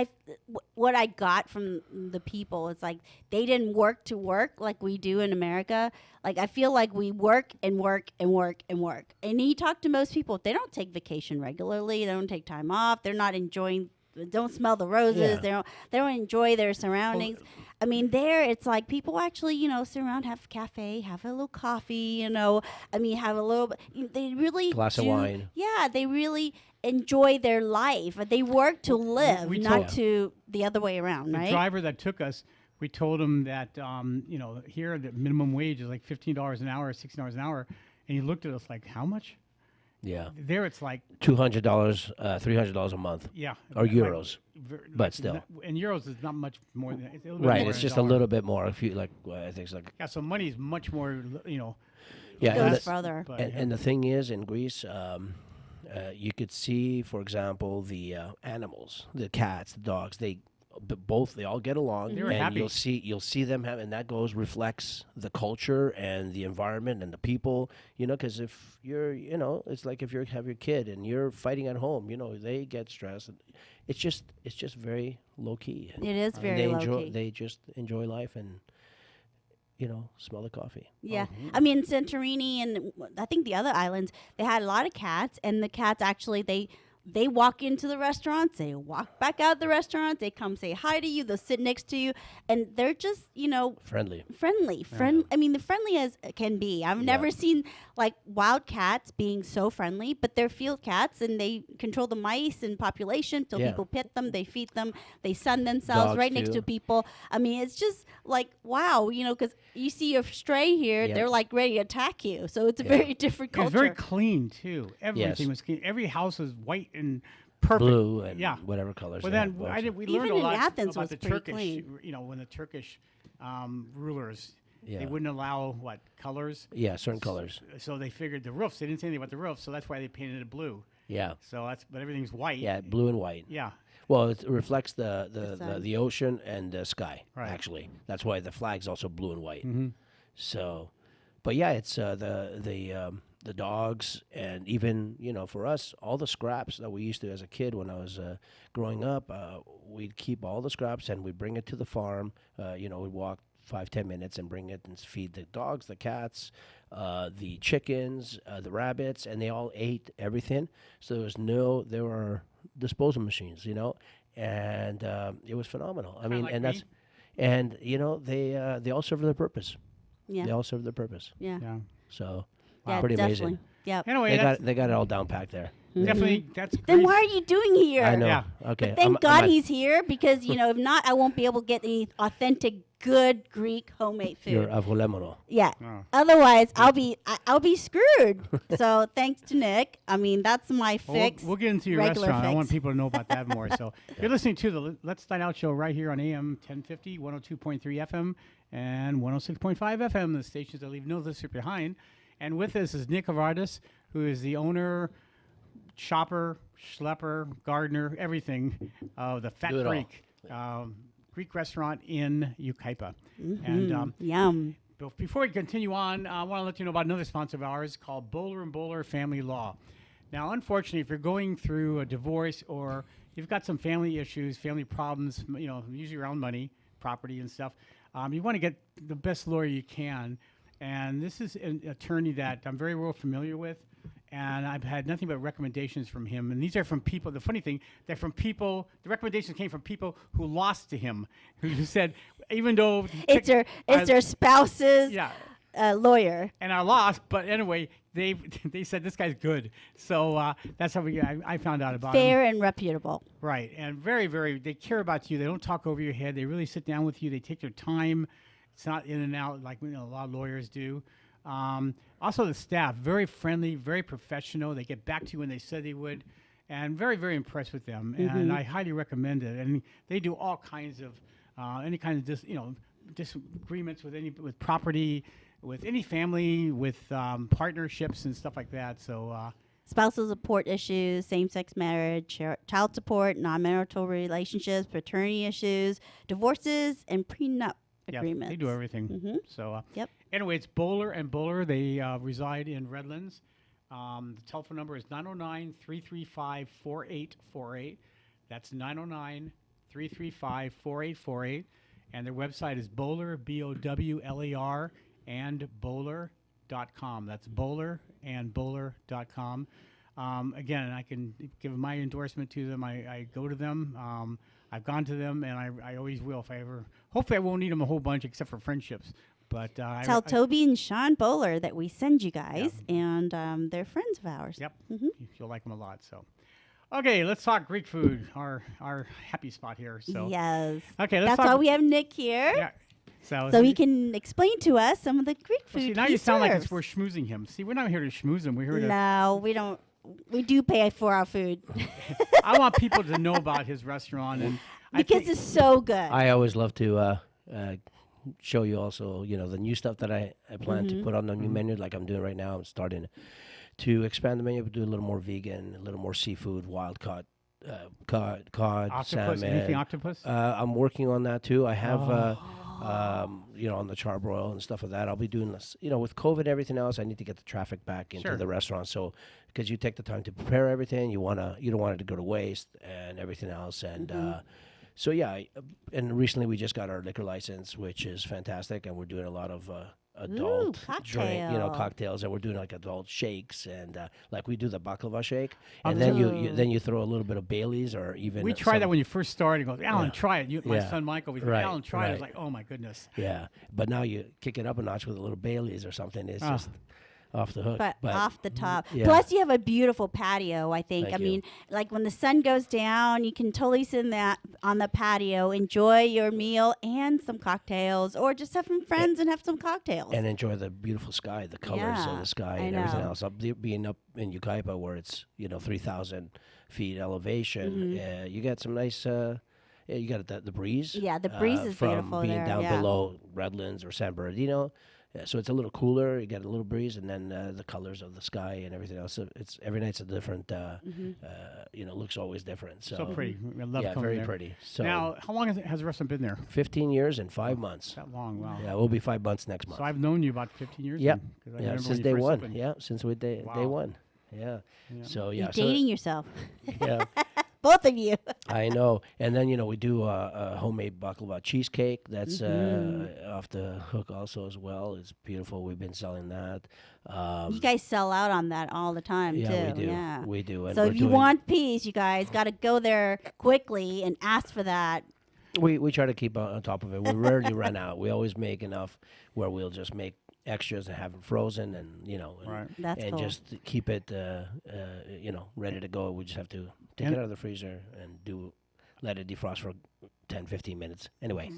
What I got from the people is like they didn't work to work like we do in America. Like I feel like we work and work and work and work. And you talk to most people, they don't take vacation regularly. They don't take time off. They're not enjoying. Don't smell the roses. Yeah. They don't enjoy their surroundings. I mean, there it's like people actually sit around, have a cafe, have a little coffee. I mean, have a little. They really Glass of wine. Yeah, they really enjoy their life. They work to live, we not told- to the other way around, The right? driver that took us, we told him that here the minimum wage is like $15 an hour, $16 an hour, and he looked at us like, how much? Yeah, There it's like $200, $300 a month, yeah, or like, euros. like still. in euros is not much more than it's a little bit Right, more it's than just a dollar. little bit more. If you I think it's like Yeah, so money is much more. yeah. Goes And the, further. But, and the thing is, in Greece, you could see, for example, the animals, the cats, the dogs. They all get along, They were and happy. you'll see them have, and that reflects the culture and the environment and the people. Because if you're, it's like if you have your kid and you're fighting at home, they get stressed. It's just very low key. It is And very they low enjoy, key. They just enjoy life and smell the coffee. Yeah, I mean Santorini and I think the other islands, they had a lot of cats, and the cats actually they walk into the restaurants, they walk back out the restaurant, they come say hi to you, they'll sit next to you, and they're just Friendly. friendly. I mean, the friendly as can be. I've never seen like wild cats being so friendly, but they're field cats and they control the mice and population. So Yeah. people pet them, they feed them, they sun themselves Dogs right next too. to people. I mean, it's just like wow, because you see a stray here, Yeah. they're like ready to attack you. So it's a very different It was culture. very clean too. Everything Yes. was clean. Every house was white and perfect. Blue and Yeah. whatever colors. Well, they then have we also. learned Even a in lot Athens about was the pretty Turkish. clean. When the Turkish rulers, they Yeah. wouldn't allow colors. Yeah, certain colors. So they figured the roofs. They didn't say anything about the roofs, so that's why they painted it blue. Yeah. So but everything's white. Yeah, blue and white. Yeah. Well, it reflects the sun. ocean and the sky. Right. Actually, that's why the flag's also blue and white. Mm-hmm. So, but yeah, it's the dogs, and even for us, all the scraps that we used to as a kid when I was growing up, we'd keep all the scraps and we'd bring it to the farm. We'd walk 5-10 minutes and bring it and feed the dogs, the cats, the chickens, the rabbits, and they all ate everything. So there were disposal machines, and it was phenomenal. I mean, like and me. that's, and they all serve their purpose. yeah, They all serve their purpose. yeah, Yeah. So yeah, pretty definitely. amazing. Yeah. Anyway, They got it all down packed there. definitely that's. Then Greece. why are you doing here? I know. Yeah. Okay. But thank God he's here because if not, I won't be able to get any authentic, good Greek homemade food. You're avolemono. Yeah. Oh. Otherwise, I'll be screwed. So thanks to Nick. I mean, that's my Well, fix. we'll get into your regular restaurant. I fix. want people to know about that more. So you're listening to the Let's Dine Out show right here on AM 1050, 102.3 FM, and 106.5 FM, the stations that leave no listener behind. And with us is Nick Avardis, who is the owner, shopper, schlepper, gardener, everything of the Fat Do it all. Greek, Greek restaurant in Yucaipa. And Yum. before we continue on, I want to let you know about another sponsor of ours called Bowler & Bowler Family Law. Now, unfortunately, if you're going through a divorce or you've got some family issues, family problems, usually around money, property, and stuff, you want to get the best lawyer you can. And this is an attorney that I'm very well familiar with, and I've had nothing but recommendations from him. And these are from people. The funny thing, they're from people. The recommendations came from people who lost to him, who said, even though It's their spouse's yeah. Lawyer. And I lost, but anyway, they said this guy's good. So that's how I found out about him. Fair and reputable. Right, and very, very, they care about you. They don't talk over your head. They really sit down with you. They take their time. It's not in and out like a lot of lawyers do. Also, the staff, very friendly, very professional. They get back to you when they said they would, and very, very impressed with them. And I highly recommend it. And they do all kinds of any kind of disagreements with property, with any family, with partnerships and stuff like that. So. Spousal support issues, same-sex marriage, child support, non-marital relationships, paternity issues, divorces, and prenup agreements. They do everything. So, anyway, it's Bowler and Bowler. They reside in Redlands. The telephone number is 909-335-4848. That's 909-335-4848. And their website is Bowler, BOWLER, and Bowler.com. That's Bowler and Bowler.com. Again, I can give my endorsement to them. I go to them. I've gone to them, and I always will if I ever. Hopefully, I won't need them a whole bunch except for friendships. But tell Toby and Sean Bowler that we send you guys, and they're friends of ours. Yep, you'll like them a lot. So, okay, let's talk Greek food, our happy spot here. So yes, okay, that's why we have Nick here. Yeah. So he can explain to us some of the Greek food. See, now you sound like we're schmoozing him. See, we're not here to schmooze him. We're here to. No, we don't. We do pay for our food. I want people to know about his restaurant and because it's so good. I always love to show you also, the new stuff that I plan to put on the new menu, like I'm doing right now. I'm starting to expand the menu, do a little more vegan, a little more seafood, wild caught, cod, octopus, salmon. anything octopus? I'm working on that too. I have, on the charbroil and stuff like that. I'll be doing this. With COVID and everything else, I need to get the traffic back into the restaurant. So, because you take the time to prepare everything, you don't want it to go to waste and everything else. And so yeah, and recently we just got our liquor license, which is fantastic, and we're doing a lot of adult drink, cocktails, and we're doing like adult shakes, and like we do the baklava shake, and then you throw a little bit of Bailey's or even. We tried that when you first started. Goes, Alan, try it. My son Michael, was like, Alan, try it. I was like, oh my goodness. Yeah, but now you kick it up a notch with a little Bailey's or something. It's just off the hook. But off the top. Yeah. Plus, you have a beautiful patio, I think. Thank I you. mean, like when the sun goes down, you can totally sit on the patio, enjoy your meal and some cocktails, or just have some friends and have some cocktails. And enjoy the beautiful sky, the colors of the sky and everything else. Being up in Yucaipa where it's, 3,000 feet elevation, you get some nice... you got the breeze. Yeah, the breeze is beautiful from being there, down below Redlands or San Bernardino. Yeah, so it's a little cooler. You get a little breeze, and then the colors of the sky and everything else. So it's every night's a different. Looks always different. So pretty. I love coming very there. pretty. So now, how long has the restaurant been there? 15 years and 5 months. That long, wow. Yeah, we'll be 5 months next month. So I've known you about 15 years. Yep. Yeah, Since day one. Yeah, since day one. Yeah. So yeah. You're dating yourself. Yeah. Both of you. I know. And then, we do a homemade baklava cheesecake. That's off the hook also as well. It's beautiful. We've been selling that. You guys sell out on that all the time, too. Yeah, we do. Yeah. We do. And so if you want peas, you guys got to go there quickly and ask for that. We try to keep on top of it. We rarely run out. We always make enough where we'll just make extras and have it frozen and, That's and cool. just keep it, ready to go. We just have to take it out of the freezer and let it defrost for 10, 15 minutes. Anyway.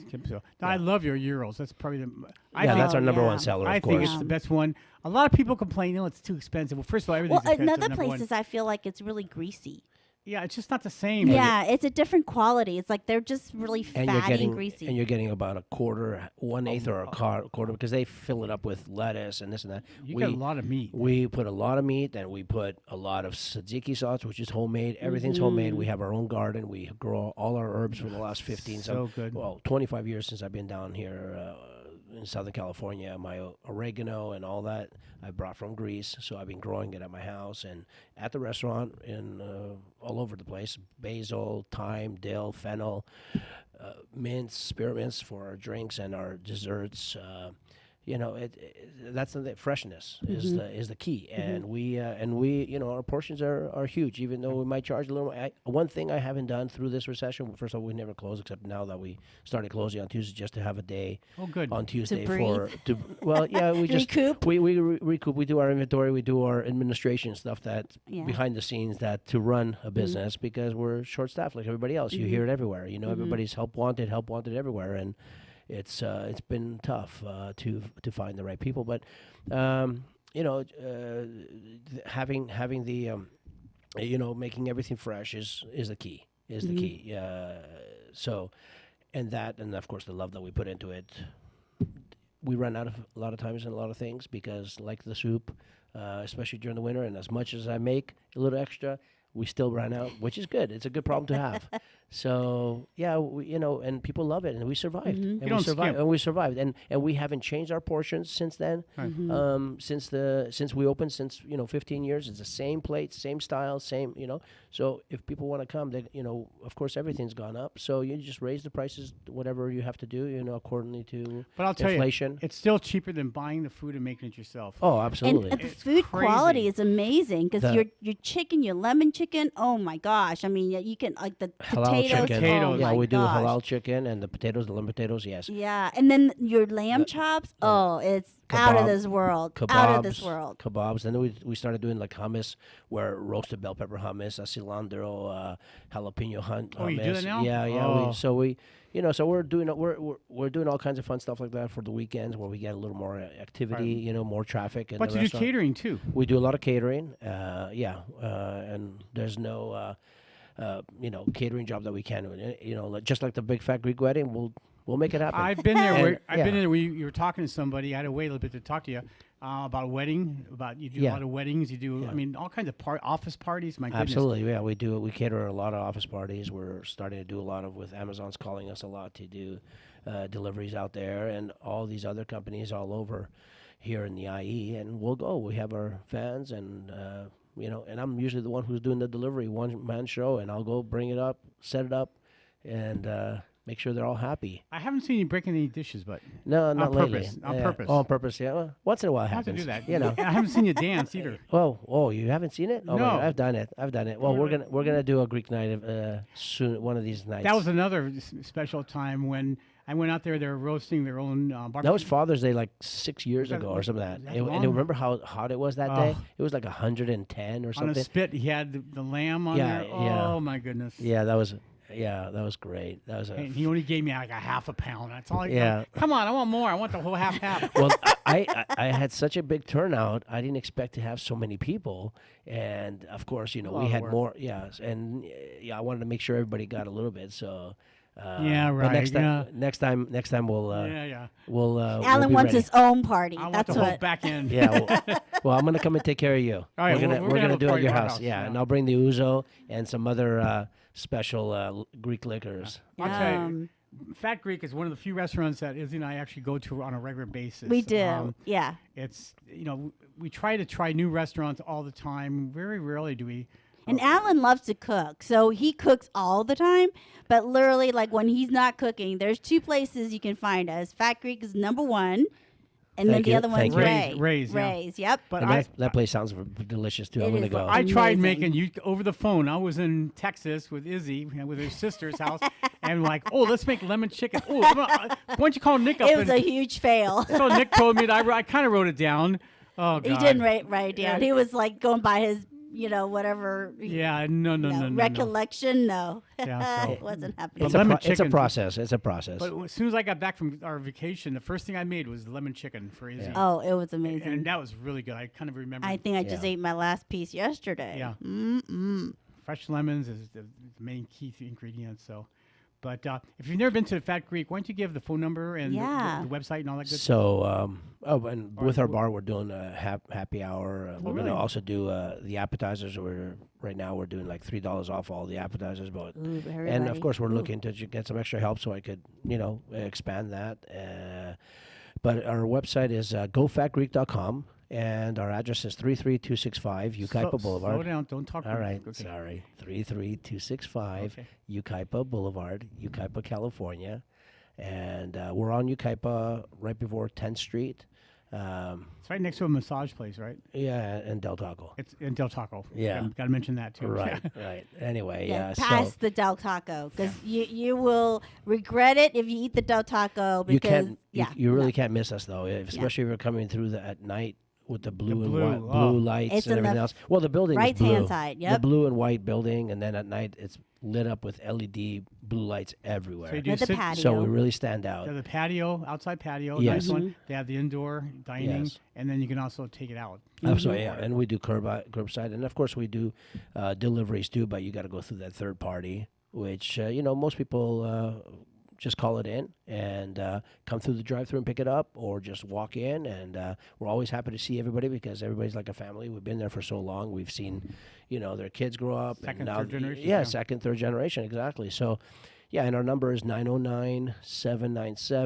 I love your gyros. That's probably that's our number one seller, I of course. think it's the best one. A lot of people complain, it's too expensive. Well, first of all, everything's expensive. in other number places, one. I feel like it's really greasy. Yeah, it's just not the same. Yeah, it's a different quality. It's like they're just really fatty and greasy. And you're getting about a quarter, 1/8 or a quarter because they fill it up with lettuce and this and that. You get a lot of meat. We put a lot of meat, and we put a lot of tzatziki sauce, which is homemade. Everything's homemade. We have our own garden. We grow all our herbs for the last 15, so good. Well, 25 years since I've been down here in Southern California. My oregano and all that I brought from Greece, so I've been growing it at my house and at the restaurant and all over the place. Basil, thyme, dill, fennel, mints, spearmints for our drinks and our desserts. That's the freshness is the key, and we our portions are huge, even though we might charge a little. One thing I haven't done through this recession, first of all, we never close except now that we started closing on Tuesday, just to have a day. Oh, good. On Tuesday breathe. We just Recoup? we recoup. We do our inventory, we do our administration stuff that behind the scenes that to run a business because we're short staffed like everybody else. You hear it everywhere. Everybody's help wanted everywhere, and it's been tough to find the right people, but having the making everything fresh is the key. The key. So, and of course the love that we put into it. We run out of a lot of times and a lot of things because, like the soup, especially during the winter, and as much as I make a little extra, we still run out, which is good. It's a good problem to have. So and people love it, and we survived. You don't skimp. And we survived, and we haven't changed our portions since then. Right. Since we opened, 15 years, it's the same plate, same style, same. So if people want to come, they of course everything's gone up. So you just raise the prices, whatever you have to do, accordingly to But I'll tell inflation. you, it's still cheaper than buying the food and making it yourself. Oh, absolutely. And the It's food crazy. quality is amazing because The- your chicken, your lemon chicken, oh my gosh. I mean, you can, like the Halal potatoes. chicken. Oh Yeah, my we do gosh. halal chicken and the potatoes, the lemon potatoes. Yes. Yeah, and then your lamb chops, it's out of kebab- this world. Kebabs, Out of this world. Kebabs. And then we started doing like hummus, where roasted bell pepper hummus, cilantro, jalapeno hummus. Oh, you do that now? Yeah, yeah. Oh. So we're doing all kinds of fun stuff like that for the weekends where we get a little more activity, more traffic. In But the you do restaurant. catering too. We do a lot of catering. And there's no catering job that we can do. Just like the big fat Greek wedding, we'll make it happen. I've been there. Where, I've yeah. been there. Where you were talking to somebody. I had to wait a little bit to talk to you about a wedding. You do a lot of weddings. You do. I mean, all kinds of office parties. My goodness. Absolutely, yeah, we do. We cater a lot of office parties. We're starting to do a lot of with Amazon's calling us a lot to do deliveries out there, and all these other companies all over here in the IE. And we'll go. We have our vans, and and I'm usually the one who's doing the delivery, one man show, and I'll go bring it up, set it up, and make sure they're all happy. I haven't seen you breaking any dishes, but No, not lately. purpose, on Yeah. purpose. Oh, on purpose, yeah. Well, once in a while it I have to happens. do that. You know. And I haven't seen you dance either. Oh, you haven't seen it? Oh, my No. God, I've done it. Well, Really? we're gonna do a Greek night soon. One of these nights. That was another special time when I went out there. They were roasting their own barbecue. That was Father's Day like 6 years that- ago or something like is that. that And long? remember how hot it was that day? Oh. It was like 110 or on a something. spit. He had the lamb on Yeah, there. yeah. Oh my goodness. Yeah, that was great. That was a And he only gave me like a half a pound. That's all. Yeah. Come on, I want more. I want the whole half. well, I had such a big turnout. I didn't expect to have so many people, and of course, lot we of had work. more. Yes, and I wanted to make sure everybody got a little bit. So. Yeah, But right, next time we'll yeah. we'll. Alan we'll be wants ready. his own party. I want That's the whole what. back end. Yeah. Well, I'm gonna come and take care of you. All right, we're gonna we're gonna have a do it at party your at our house. house, Yeah, yeah. and I'll bring the ouzo and some other special Greek liquors. I'll tell you, Fat Greek is one of the few restaurants that Izzy and I actually go to on a regular basis. We do. Yeah. It's we try to try new restaurants all the time. Very rarely do we. And Alan loves to cook, so he cooks all the time. But literally, like when he's not cooking, there's two places you can find us. Fat Greek is number one, and then Thank the you, other one's thank you. Ray. Ray's, yeah. Ray's, yep. But And that place sounds delicious too. It I'm gonna is go. like- I tried Amazing. making you over the phone. I was in Texas with Izzy, with her sister's house, and like, oh, let's make lemon chicken. Oh, why don't you call Nick up? It was and, a huge fail. so Nick told me that I kind of wrote it down. Oh God. He didn't write it down. Yeah. He was like going by his, whatever. Yeah, no. Recollection, no. Yeah, so- It wasn't happening. But lemon It's a chicken- process. It's a process. But as soon as I got back from our vacation, the first thing I made was lemon chicken for Izzy. Oh, it was amazing. And that was really good. I kind of remember. I think I just Yeah. ate my last piece yesterday. Yeah. Mm-mm. Fresh lemons is the main key ingredient. So, but if you've never been to Fat Greek, why don't you give the phone number and Yeah. the website and all that good stuff? So, and with our right, bar, we're doing a happy hour. We're really? gonna also do the appetizers. Right now we're doing like $3 off all the appetizers, but Ooh, and everybody. of course we're looking to get some extra help so I could expand that. But our website is gofatgreek.com, and our address is 33265 Ukaipa Boulevard. Slow down. Don't talk. All right, Okay. sorry. 33265 Okay. Ukaipa Boulevard, Ukaipa, California. And we're on Ukaipa right before 10th Street. It's right next to a massage place, right? Yeah, and Del Taco. It's in Del Taco. Yeah. Got to mention that too. Right, right. Anyway, Pass so the Del Taco because you will regret it if you eat the Del Taco you because can't, you really can't miss us though, especially if you're coming through at night with the blue and white, blue lights It's and in the everything else. Well, the building is right-hand blue. side, The yep. blue and white building, and then at night it's lit up with LED blue lights everywhere. So you do At the sit- patio. So we really stand out. They have the patio, outside patio, Yes. nice one. They have the indoor dining, Yes. and then you can also take it out. Absolutely, yeah. And we do curbside, and of course we do deliveries too. But you got to go through that third party, which most people just call it in and come through the drive-through and pick it up, or just walk in. And we're always happy to see everybody because everybody's like a family. We've been there for so long. We've seen, their kids grow up. Second, and now, third generation, Yeah, yeah. second, third generation, exactly. So. Yeah, and our number is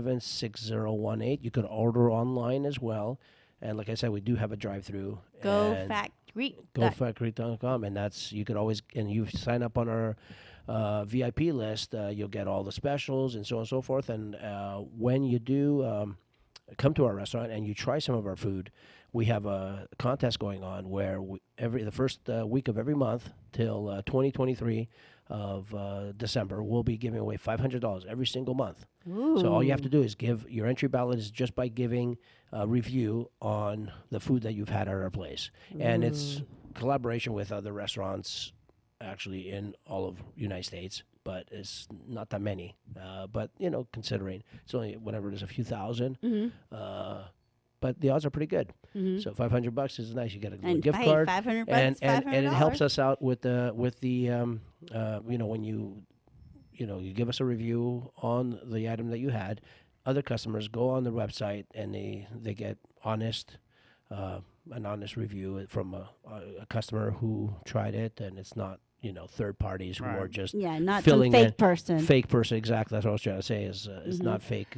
909-797-6018. You could order online as well. And like I said, we do have a drive-through. Go and Fat Greek. GoFatGreek.com, and that's you could always and you sign up on our VIP list. You'll get all the specials and so on and so forth. And when you do come to our restaurant and you try some of our food, we have a contest going on where the first week of every month till 2023 of December, we'll be giving away $500 every single month. So all you have to do is give your entry ballot is just by giving a review on the food that you've had at our place, and it's collaboration with other restaurants actually in all of United States, but it's not that many. But considering it's only whatever it is, a few thousand. But the odds are pretty good. So $500 is nice. You get a little And gift hey, card, $500 and it helps $500. us out with the when you give us a review on the item that you had. Other customers go on the website and they get an honest review from a customer who tried it, and it's not third parties who are just not filling some in- fake person. Fake person, exactly. That's what I was trying to say. Is it's not fake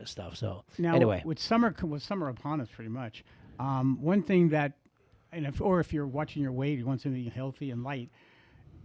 stuff. So Now, anyway, with summer upon us, pretty much, one thing that, if you're watching your weight, you want something healthy and light,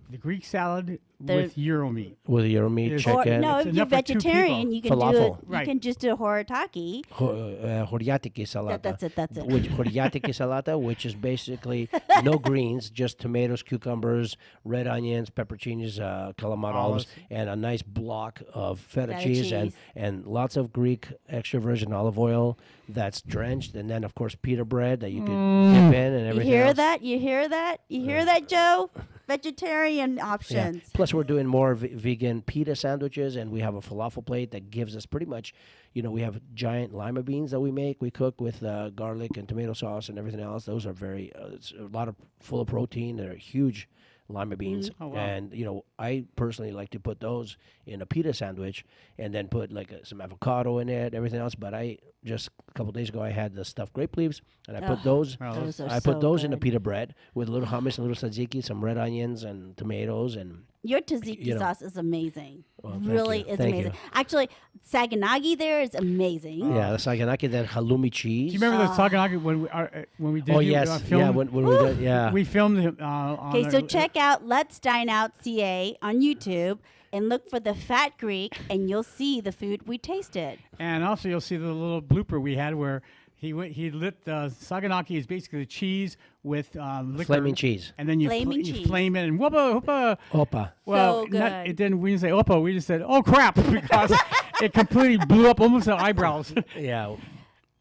the Greek salad with Euro meat. with your meat, Is- Or chicken, no, It's if you're enough for two vegetarian, people. you can do Falafel. it. Right. You can just do horitaki. horiatiki salata. That's it. Which horiatiki salata, which is basically no greens, just tomatoes, cucumbers, red onions, pepperoncinis, calamari olives, and a nice block of feta cheese, cheese. and lots of Greek extra virgin olive oil that's drenched, and then of course pita bread that you could dip in and You everything hear else. that? You hear that? You hear that, Joe? Vegetarian options. Plus, we're doing more vegan pita sandwiches, and we have a falafel plate that gives us pretty much, we have giant lima beans that we make. We cook with garlic and tomato sauce and everything else. Those are it's a lot of full of protein. They're huge lima beans, Oh, wow. and I personally like to put those in a pita sandwich, and then put like some avocado in it, everything else. But I just a couple days ago I had the stuffed grape leaves, and I put those. Those are I put so those in the good. pita bread with a little hummus, a little tzatziki, some red onions, and tomatoes, and Your tzatziki You know. sauce is amazing. Well, thank Really, you. it's Thank amazing. you. Actually, saganagi there is amazing. yeah, the saganaki, then halloumi cheese. Do you remember the saganaki when we did? Oh you, yes, film? yeah. When we did, yeah. we filmed it. On Okay, so check out Let's Dine Out CA on YouTube and look for the Fat Greek, and you'll see the food we tasted. And also, you'll see the little blooper we had where he lit the saganaki is basically the cheese with liquor. Flaming cheese. And then you, Flaming you cheese. flame it and whoopa, whoopa. Opa. Well, So good. it didn't. We didn't say "opa." We just said "oh crap" because it completely blew up almost the eyebrows. Yeah,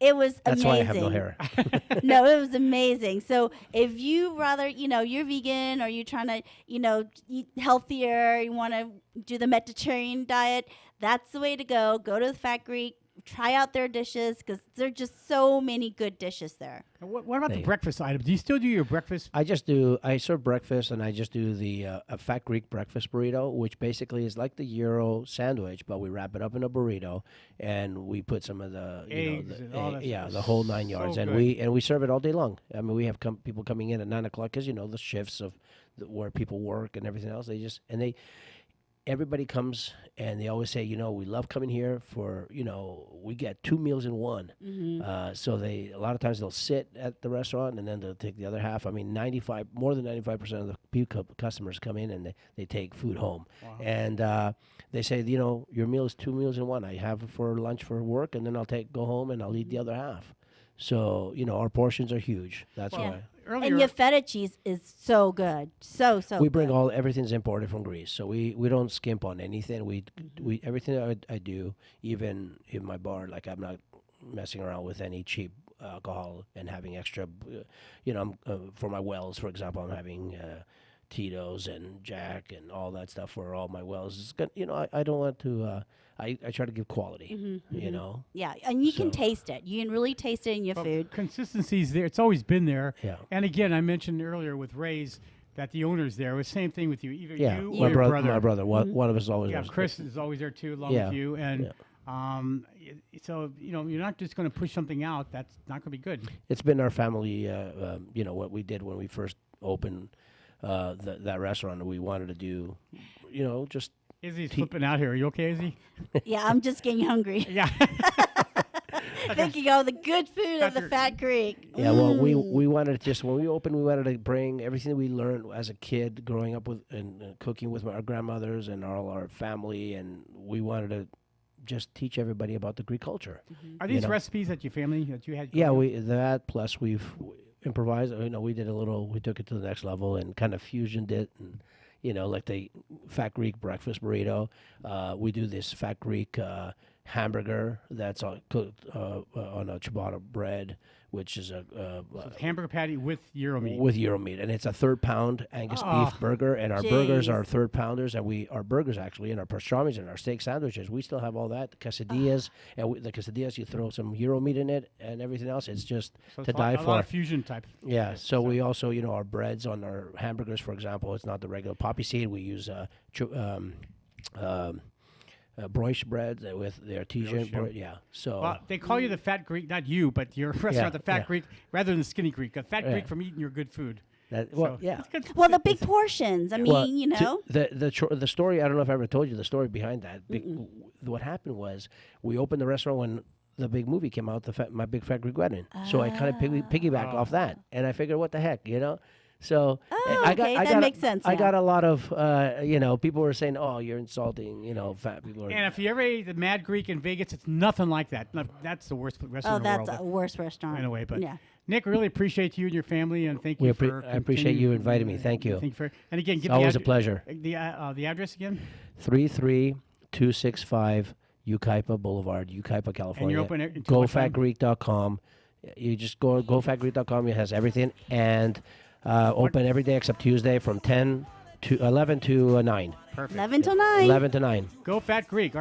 It was that's amazing. why I have no hair. No, it was amazing. So if you rather, you're vegan or you're trying to, eat healthier, you want to do the Mediterranean diet, that's the way to go. Go to the Fat Greek, try out their dishes because there are just so many good dishes there. What about the Hey. breakfast items? Do you still do your breakfast? I serve breakfast, and I just do the a Fat Greek breakfast burrito, which basically is like the Euro sandwich, but we wrap it up in a burrito, and we put some of the Eggs and all that stuff. the whole 9 yards, So and good. we serve it all day long. I mean, we have people coming in at 9 o'clock because the shifts of where people work and everything else. everybody comes and they always say, we love coming here for, we get 2 meals in one. So a lot of times they'll sit at the restaurant and then they'll take the other half. I mean, more than 95% of the customers come in and they take food home. Wow. And they say, your meal is 2 meals in one. I have it for lunch for work, and then I'll go home and I'll eat the other half. So, our portions are huge. That's why. Earlier, and your feta cheese is so good, so we bring good. everything's imported from Greece, so we don't skimp on anything. We everything I do, even in my bar, like I'm not messing around with any cheap alcohol and having extra. For my wells, for example, I'm having Tito's and Jack and all that stuff for all my wells. It's good. I don't want to. I try to give quality, Yeah, and you can taste it. You can really taste it in your food. Consistency's there. It's always been there. Yeah. And again, I mentioned earlier with Ray's that the owner's there. It was the same thing with you. Either you or my your brother. My brother. One of us always. Yeah, Chris is always there too, along with you. And so you're not just going to push something out that's not going to be good. It's been our family. What we did when we first opened that restaurant. We wanted to do, just. Izzy's flipping out here. Are you okay, Izzy? Yeah, I'm just getting hungry. Yeah. Thinking of the good food of the Fat Creek. Yeah, well, we wanted to when we opened, we wanted to bring everything we learned as a kid growing up with and cooking with our grandmothers and all our family, and we wanted to just teach everybody about the Greek culture. Are these recipes that you had? Yeah, plus we've improvised. We did we took it to the next level and kind of fusioned it and. Like the Fat Greek breakfast burrito. We do this Fat Greek hamburger that's cooked on a ciabatta bread, which is a hamburger patty with gyro meat. With gyro meat, and it's a 3rd pound Angus beef burger, and our burgers are 3rd pounders, and our burgers actually, and our pastrami's and our steak sandwiches, we still have all that, the quesadillas, and the quesadillas, you throw some gyro meat in it, and everything else, it's just to die for. A lot of fusion type. Yeah, so we also, our breads on our hamburgers, for example, it's not the regular poppy seed, we use brioche bread with the artesian bread. Yeah. So they call you the Fat Greek, not you, but your restaurant, the Fat Greek, rather than the Skinny Greek. A Fat Greek from eating your good food. Well, the big portions. I mean, the story. I don't know if I ever told you the story behind that. What happened was we opened the restaurant when the big movie came out, My Big Fat Greek Wedding. So I kind of piggybacked off that, and I figured, what the heck, So that makes sense. I got a lot of, people were saying, "Oh, you're insulting," fat people. And if you ever ate the Mad Greek in Vegas, it's nothing like that. No, that's the worst restaurant in the world. Oh, that's the worst restaurant. In a way, but Nick, really appreciate you and your family, and thank you for. I appreciate you inviting me. Thank you. Thank you and again, it's always a pleasure. The address again? 33265 Yucaipa Boulevard, Yucaipa, California. And you're open until GoFatGreek.com. You just go GoFatGreek.com. It has everything and. Open every day except Tuesday from 11 to 9. Perfect. 11 to 9. 11 to 9. Go Fat Greek.